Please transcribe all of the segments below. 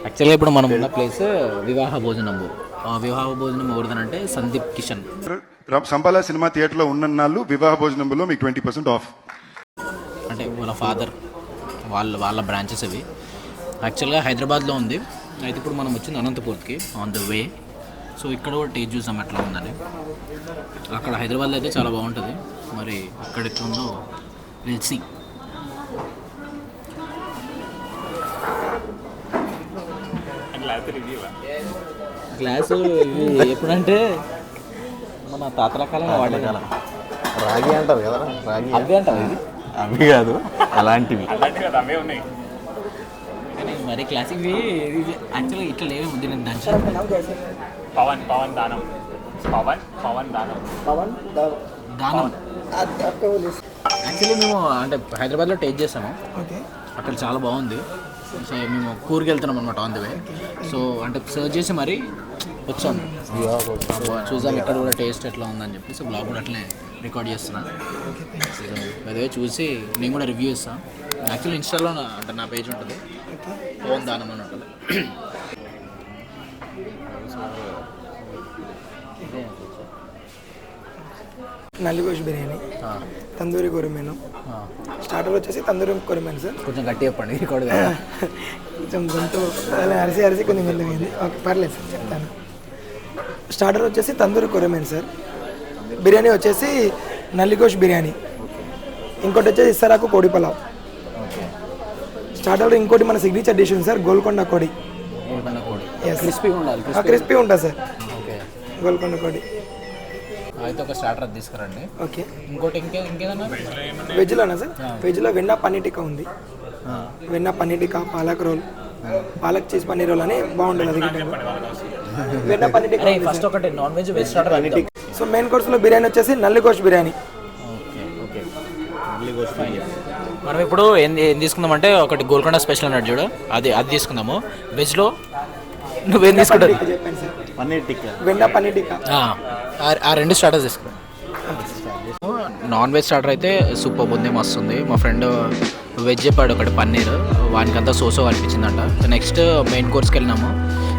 యాక్చువల్గా ఇప్పుడు మనం ఉన్న ప్లేస్ వివాహ భోజనము. వివాహ భోజనం ఎవరిదనంటే సందీప్ కిషన్. సంపాల సినిమా థియేటర్లో ఉన్నన్నాళ్ళు వివాహ భోజనంలో మీకు 20% ఆఫ్. అంటే వాళ్ళ ఫాదర్ వాళ్ళ బ్రాంచెస్ అవి. యాక్చువల్గా హైదరాబాద్లో ఉంది, అయితే ఇప్పుడు మనం వచ్చింది అనంతపూర్కి ఆన్ ద వే. సో ఇక్కడ కూడా టేస్ట్ చూసాం ఎట్లా ఉందని. అక్కడ హైదరాబాద్లో అయితే చాలా బాగుంటుంది, మరి ఇక్కడ ఎట్లా ఉందో తెలిసి. గ్లాసు ఇవి ఎప్పుడంటే మన తాతల కాలంలో వాడేకాలం రాగి అంటారు కదా, రాగి అవి అంటారు. ఇది అవి కాదు, అలాంటివి అవే ఉన్నాయి. కానీ మరి క్లాసిక్ యాక్చువల్గా ఇట్లా లేవే ఉంది. నేను దాని పవన్ దానం దానం యాక్చువల్లీ మేము అంటే హైదరాబాద్లో టేస్ట్ చేసాము, అక్కడ చాలా బాగుంది. సో మేము కూరకి వెళ్తున్నాం అనమాట ఆన్ ద వే. సో అంటే సర్చ్ చేసి మరీ వచ్చాము, చూసాం ఇక్కడ కూడా టేస్ట్ ఎట్లా ఉందని చెప్పి. సో బ్లాగ్ కూడా అట్లనే రికార్డ్ చేస్తున్నాను. అదే చూసి నేను కూడా రివ్యూ ఇస్తాను. యాక్చువల్లీ ఇన్స్టాలో అంటే నా పేజ్ ఉంటుంది, పవన్ దానం అని ఉంటుంది. నల్లిగోష్ బిర్యానీ, తందూరి కొరిమేను, స్టార్టర్ వచ్చేసి తందూరి కొరిమేను సార్. కొంచెం గట్టి చెప్పండి రికార్డ్. కొంచెం గొంతు అరిసి కొంచెం వెళ్ళింది. ఓకే పర్లేదు సార్ చెప్తాను. స్టార్టర్ వచ్చేసి తందూరి కొరిమేను సార్. బిర్యానీ వచ్చేసి నల్లిగోష్ బిర్యానీ, ఇంకోటి వచ్చేసి ఇసరాకు కోడి పలావ్. స్టార్టర్లో ఇంకోటి మన సిగ్నేచర్ డిష్ ఉంది సార్, గోల్కొండ కోడి. క్రిస్పీగా ఉండాలి, క్రిస్పీ ఉంటుంది సార్. గోల్కొండ కోడి అయితే ఒక స్టార్టర్ అది తీసుకురండి. ఓకే. ఇంకోటి ఇంకేదన్నా వెజ్లోనా సార్? వెజ్లో వెన్న పన్నీర్ టిక్కా ఉంది. వెన్న paneer tikka, palak roll, palak cheese paneer roll అని బాగుంటుంది. అది వెన్న పన్నీర్ టిక్కా ఫస్ట్ ఒకటి non veg veg starter paneer tikka. So main కోర్స్లో బిర్యానీ వచ్చేసి నల్లిగోష్ బిర్యానీ. మనం ఇప్పుడు ఏం తీసుకుందామంటే ఒకటి గోల్కొండ స్పెషల్ అన్నట్టు చూడు, అది తీసుకుందాము. వెజ్లో నువ్వేం తీసుకుంటావు? చెప్పండి సార్. పన్నీర్ టిక్కా, వెన్న పన్నీర్ టిక్కా, ఆ రెండు స్టార్టర్స్ తీసుకున్నాం. నాన్ వెజ్ స్టార్టర్ అయితే సూపర్ ఉంది, మస్తు ఉంది. మా ఫ్రెండ్ వెజ్ చెప్పాడు ఒకటి పన్నీర్, వానికంతా సోసో అనిపించిందంట. నెక్స్ట్ మెయిన్ కోర్స్కి వెళ్ళినాము.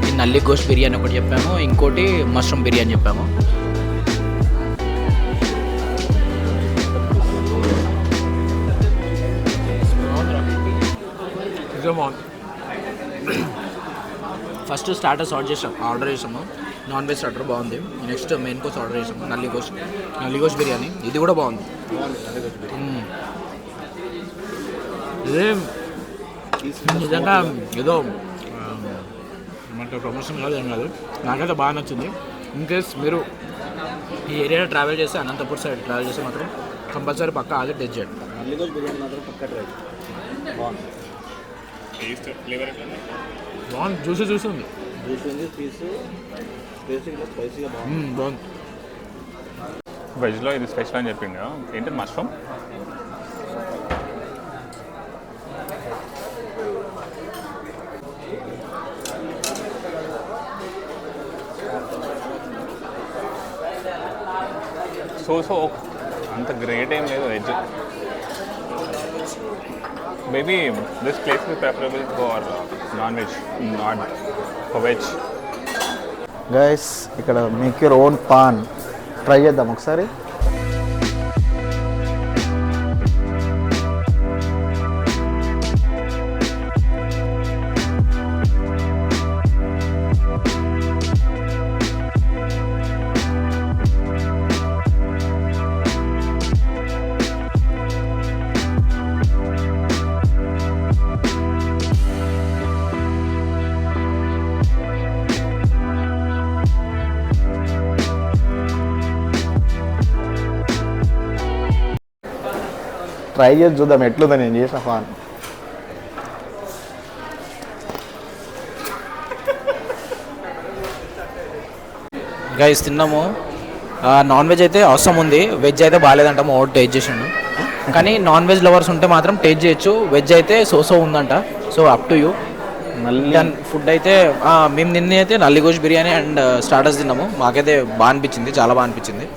ఈ నల్లి గోష్ బిర్యానీ ఒకటి చెప్పాము, ఇంకోటి మష్రూమ్ బిర్యానీ చెప్పాము. ఫస్ట్ స్టార్టర్స్ ఆర్డర్ చేసాము. నాన్ వెజ్ స్టార్టర్ బాగుంది. నెక్స్ట్ మెయిన్ కోర్స్ ఆర్డర్ చేసాము, నల్లిగోష్ బిర్యానీ. ఇది కూడా బాగుంది. ఇదే నిజంగా ఏదో మనకు ప్రమోషన్ కాదు, ఏం కాదు, నాకైతే బాగా నచ్చింది. ఇన్ కేస్ మీరు ఈ ఏరియాలో ట్రావెల్ చేస్తే, అనంతపూర్ సైడ్ ట్రావెల్ చేస్తే మాత్రం కంపల్సరీ పక్కా ఆది టేస్ట్ చేయండి. నల్లిగోష్ బిర్యానీ మాత్రం పక్కా ట్రై. బాగుంది, బాగుంది, జ్యూసీ ఉంది, పీసు స్పైసీగా బాగుంది. వెజ్లో ఇది స్పెషల్ అని చెప్పింది కదా, ఏంటి మష్రూమ్? సో అంత గ్రేట్ ఏం లేదు veg. Maybe this place is preferable for non veg, not for veg. Guys ఇక్కడ make your own paan try చేద్దాం ఒకసారి. ట్రై చేసి చూద్దాం ఎట్లుందో నేను చేసిన పాన్. గైస్ తిన్నాము. నాన్ వెజ్ అయితే అవసరం ఉంది, వెజ్ అయితే బాగాలేదంట. మా ఓటు టేస్ట్ చేసిండు, కానీ నాన్ వెజ్ లవర్స్ ఉంటే మాత్రం టేస్ట్ చేయొచ్చు. వెజ్ అయితే సో ఉందంట. So up to you. Food అయితే మేము నిన్న అయితే నల్లిగోష్ బిర్యానీ అండ్ స్టార్టర్స్ తిన్నాము. మాకైతే బాగా అనిపించింది, చాలా బాగా అనిపించింది.